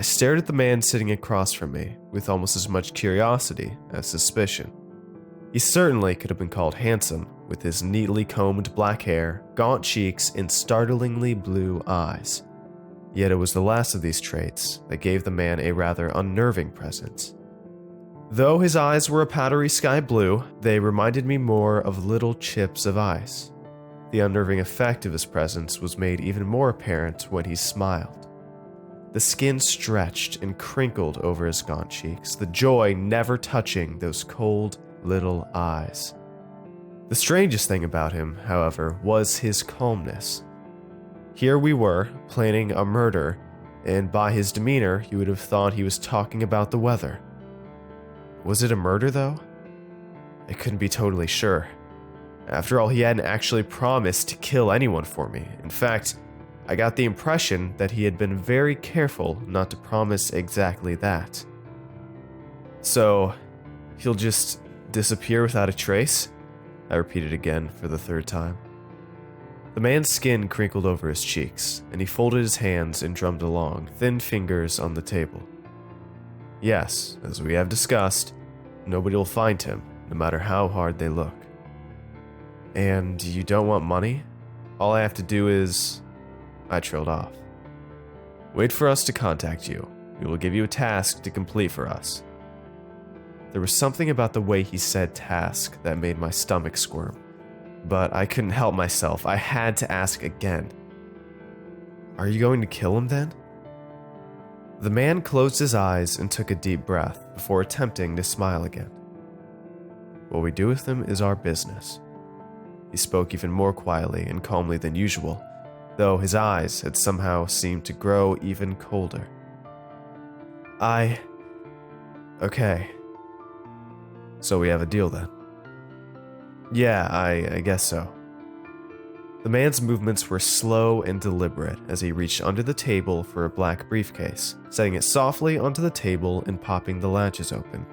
I stared at the man sitting across from me with almost as much curiosity as suspicion. He certainly could have been called handsome, with his neatly combed black hair, gaunt cheeks, and startlingly blue eyes. Yet it was the last of these traits that gave the man a rather unnerving presence. Though his eyes were a powdery sky blue, they reminded me more of little chips of ice. The unnerving effect of his presence was made even more apparent when he smiled. The skin stretched and crinkled over his gaunt cheeks, the joy never touching those cold little eyes. The strangest thing about him, however, was his calmness. Here we were, planning a murder, and by his demeanor, you would have thought he was talking about the weather. Was it a murder, though? I couldn't be totally sure. After all, he hadn't actually promised to kill anyone for me. In fact, I got the impression that he had been very careful not to promise exactly that. So, he'll just disappear without a trace? I repeated again for the third time. The man's skin crinkled over his cheeks, and he folded his hands and drummed along, thin fingers on the table. Yes, as we have discussed, nobody will find him, no matter how hard they look. And you don't want money? All I have to do is... I trailed off. Wait for us to contact you. We will give you a task to complete for us. There was something about the way he said task that made my stomach squirm. But I couldn't help myself. I had to ask again. Are you going to kill him then? The man closed his eyes and took a deep breath before attempting to smile again. What we do with him is our business. He spoke even more quietly and calmly than usual, though his eyes had somehow seemed to grow even colder. Okay. So we have a deal then? Yeah, I guess so. The man's movements were slow and deliberate as he reached under the table for a black briefcase, setting it softly onto the table and popping the latches open.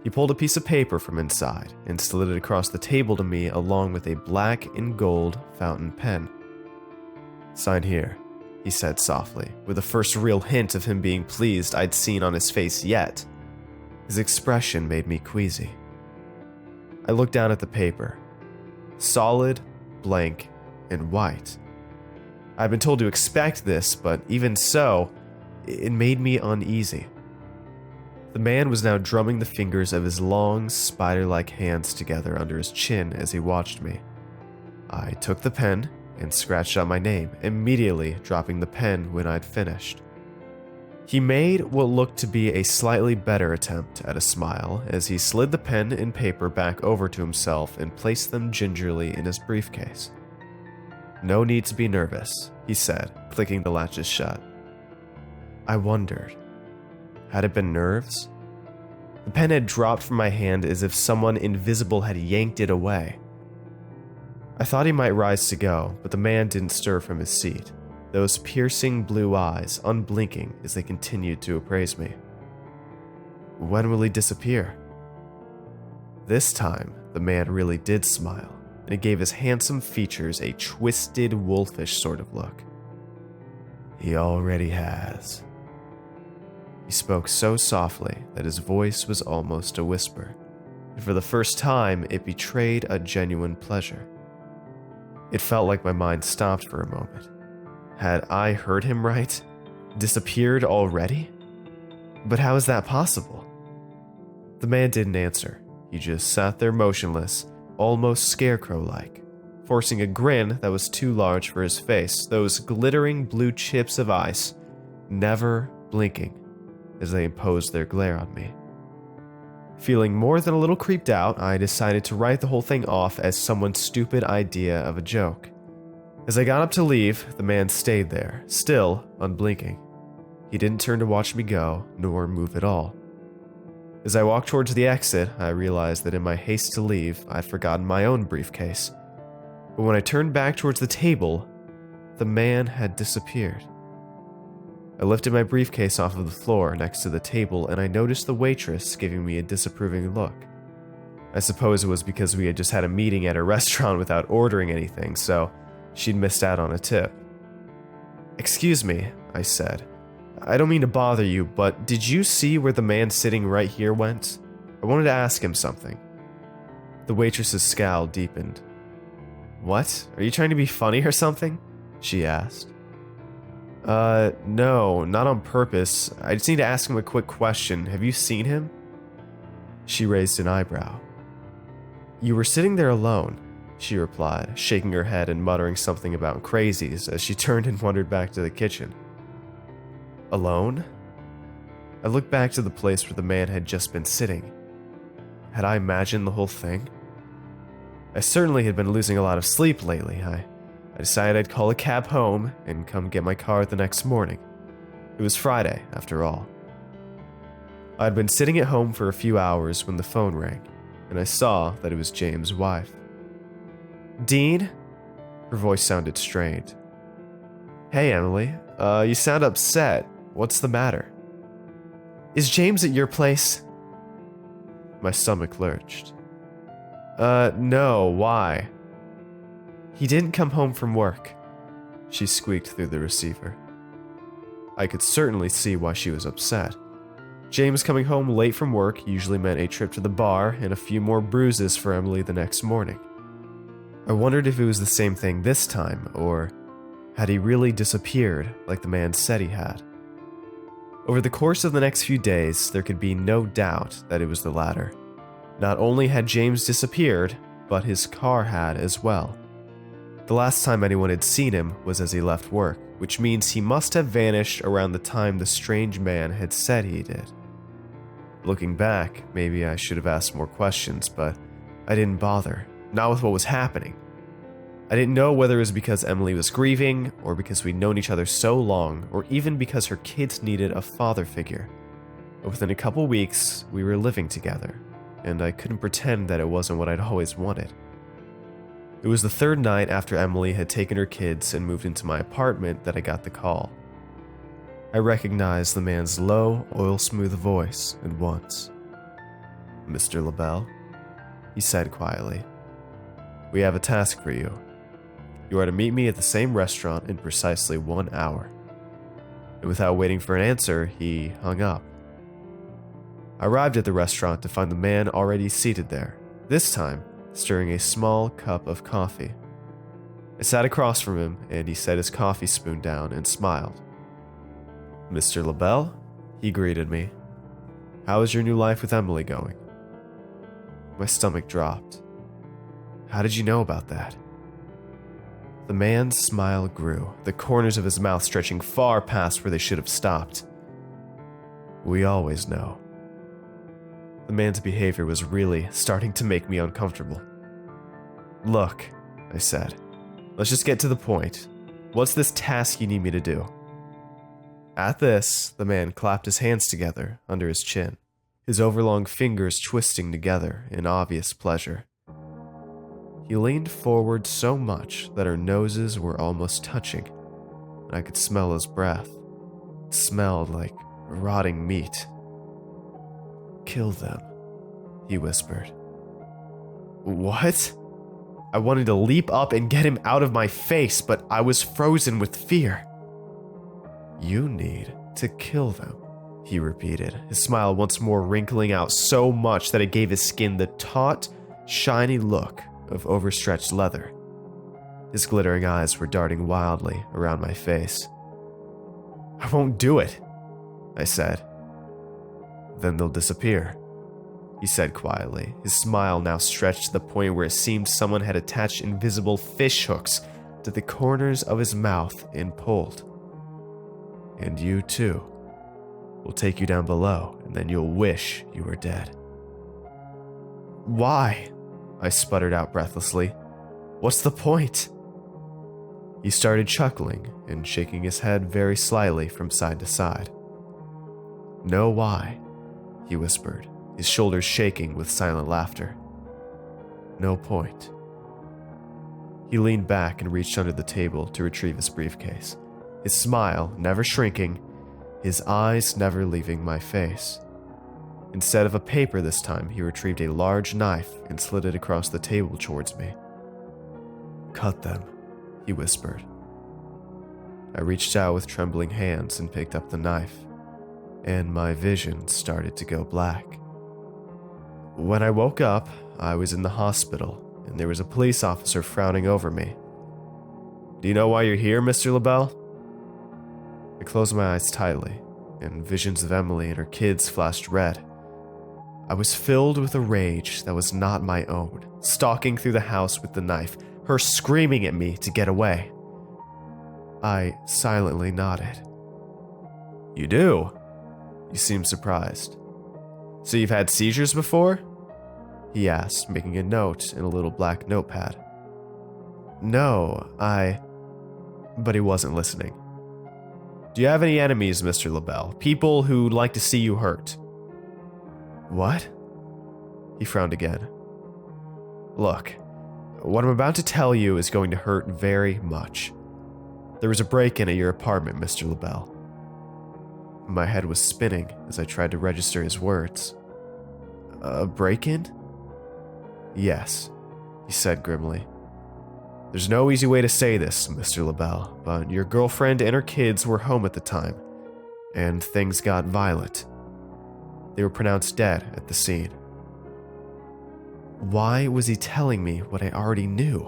He pulled a piece of paper from inside and slid it across the table to me along with a black and gold fountain pen. Sign here, he said softly, with the first real hint of him being pleased I'd seen on his face yet. His expression made me queasy. I looked down at the paper. Solid, blank, and white. I'd been told to expect this, but even so, it made me uneasy. The man was now drumming the fingers of his long, spider-like hands together under his chin as he watched me. I took the pen and scratched out my name, immediately dropping the pen when I'd finished. He made what looked to be a slightly better attempt at a smile as he slid the pen and paper back over to himself and placed them gingerly in his briefcase. No need to be nervous, he said, clicking the latches shut. I wondered. Had it been nerves? The pen had dropped from my hand as if someone invisible had yanked it away. I thought he might rise to go, but the man didn't stir from his seat, those piercing blue eyes unblinking as they continued to appraise me. When will he disappear? This time, the man really did smile, and it gave his handsome features a twisted, wolfish sort of look. He already has. He spoke so softly that his voice was almost a whisper, and for the first time it betrayed a genuine pleasure. It felt like my mind stopped for a moment. Had I heard him right? Disappeared already? But how is that possible? The man didn't answer. He just sat there motionless, almost scarecrow-like, forcing a grin that was too large for his face, those glittering blue chips of ice, never blinking as they imposed their glare on me. Feeling more than a little creeped out, I decided to write the whole thing off as someone's stupid idea of a joke. As I got up to leave, the man stayed there, still unblinking. He didn't turn to watch me go, nor move at all. As I walked towards the exit, I realized that in my haste to leave, I'd forgotten my own briefcase. But when I turned back towards the table, the man had disappeared. I lifted my briefcase off of the floor next to the table, and I noticed the waitress giving me a disapproving look. I suppose it was because we had just had a meeting at a restaurant without ordering anything, so she'd missed out on a tip. Excuse me, I said. I don't mean to bother you, but did you see where the man sitting right here went? I wanted to ask him something. The waitress's scowl deepened. What? Are you trying to be funny or something? She asked. No, not on purpose. I just need to ask him a quick question. Have you seen him? She raised an eyebrow. You were sitting there alone, she replied, shaking her head and muttering something about crazies as she turned and wandered back to the kitchen. Alone? I looked back to the place where the man had just been sitting. Had I imagined the whole thing? I certainly had been losing a lot of sleep lately. I decided I'd call a cab home and come get my car the next morning. It was Friday, after all. I'd been sitting at home for a few hours when the phone rang, and I saw that it was James' wife. Dean? Her voice sounded strained. Hey, Emily. You sound upset. What's the matter? Is James at your place? My stomach lurched. No, why? He didn't come home from work, she squeaked through the receiver. I could certainly see why she was upset. James coming home late from work usually meant a trip to the bar and a few more bruises for Emily the next morning. I wondered if it was the same thing this time, or had he really disappeared like the man said he had? Over the course of the next few days, there could be no doubt that it was the latter. Not only had James disappeared, but his car had as well. The last time anyone had seen him was as he left work, which means he must have vanished around the time the strange man had said he did. Looking back, maybe I should have asked more questions, but I didn't bother, not with what was happening. I didn't know whether it was because Emily was grieving, or because we'd known each other so long, or even because her kids needed a father figure. But within a couple weeks, we were living together, and I couldn't pretend that it wasn't what I'd always wanted. It was the third night after Emily had taken her kids and moved into my apartment that I got the call. I recognized the man's low, oil-smooth voice at once. Mr. LaBelle, he said quietly. We have a task for you. You are to meet me at the same restaurant in precisely 1 hour. And without waiting for an answer, he hung up. I arrived at the restaurant to find the man already seated there, this time stirring a small cup of coffee. I sat across from him, and he set his coffee spoon down and smiled. Mr. LaBelle, he greeted me. How is your new life with Emily going? My stomach dropped. How did you know about that? The man's smile grew, the corners of his mouth stretching far past where they should have stopped. We always know. The man's behavior was really starting to make me uncomfortable. Look, I said, let's just get to the point. What's this task you need me to do? At this, the man clapped his hands together under his chin, his overlong fingers twisting together in obvious pleasure. He leaned forward so much that our noses were almost touching, and I could smell his breath. It smelled like rotting meat. Kill them, he whispered. What? I wanted to leap up and get him out of my face, but I was frozen with fear. You need to kill them, he repeated, his smile once more wrinkling out so much that it gave his skin the taut, shiny look of overstretched leather. His glittering eyes were darting wildly around my face. I won't do it, I said. Then they'll disappear, he said quietly, his smile now stretched to the point where it seemed someone had attached invisible fish hooks to the corners of his mouth and pulled. And you too. We'll take you down below, and then you'll wish you were dead. Why? I sputtered out breathlessly. What's the point? He started chuckling and shaking his head very slightly from side to side. Know why? He whispered, his shoulders shaking with silent laughter. No point. He leaned back and reached under the table to retrieve his briefcase, his smile never shrinking, his eyes never leaving my face. Instead of a paper this time, he retrieved a large knife and slid it across the table towards me. Cut them, he whispered. I reached out with trembling hands and picked up the knife, and my vision started to go black. When I woke up, I was in the hospital, and there was a police officer frowning over me. "Do you know why you're here, Mr. LaBelle?" I closed my eyes tightly, and visions of Emily and her kids flashed red. I was filled with a rage that was not my own, stalking through the house with the knife, her screaming at me to get away. I silently nodded. "You do?" You seem surprised. "So you've had seizures before?" he asked, making a note in a little black notepad. "No, But he wasn't listening. "Do you have any enemies, Mr. LaBelle? People who like to see you hurt?" "What?" He frowned again. "Look, what I'm about to tell you is going to hurt very much. There was a break-in at your apartment, Mr. LaBelle." My head was spinning as I tried to register his words. "A break-in?" "Yes," he said grimly. "There's no easy way to say this, Mr. LaBelle, but your girlfriend and her kids were home at the time, and things got violent. They were pronounced dead at the scene." Why was he telling me what I already knew?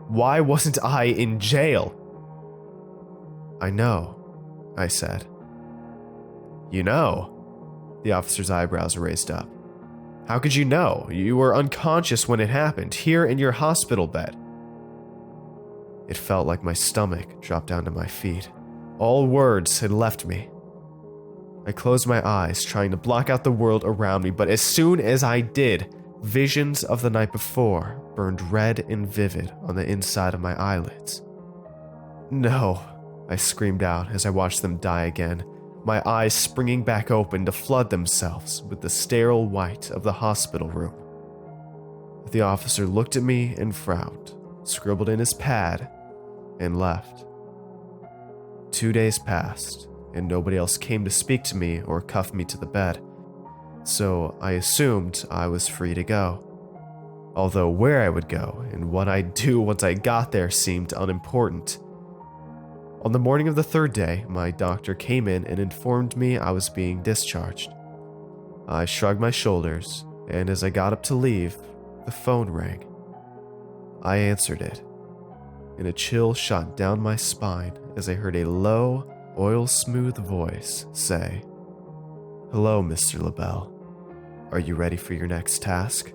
Why wasn't I in jail? "I know," I said. "You know?" The officer's eyebrows raised up. "How could you know? You were unconscious when it happened, here in your hospital bed." It felt like my stomach dropped down to my feet. All words had left me. I closed my eyes, trying to block out the world around me, but as soon as I did, visions of the night before burned red and vivid on the inside of my eyelids. "No," I screamed out as I watched them die again, my eyes springing back open to flood themselves with the sterile white of the hospital room. The officer looked at me and frowned, scribbled in his pad, and left. 2 days passed, and nobody else came to speak to me or cuff me to the bed, so I assumed I was free to go. Although where I would go and what I'd do once I got there seemed unimportant. On the morning of the third day, my doctor came in and informed me I was being discharged. I shrugged my shoulders, and as I got up to leave, the phone rang. I answered it, and a chill shot down my spine as I heard a low, oil-smooth voice say, "Hello, Mr. LaBelle. Are you ready for your next task?"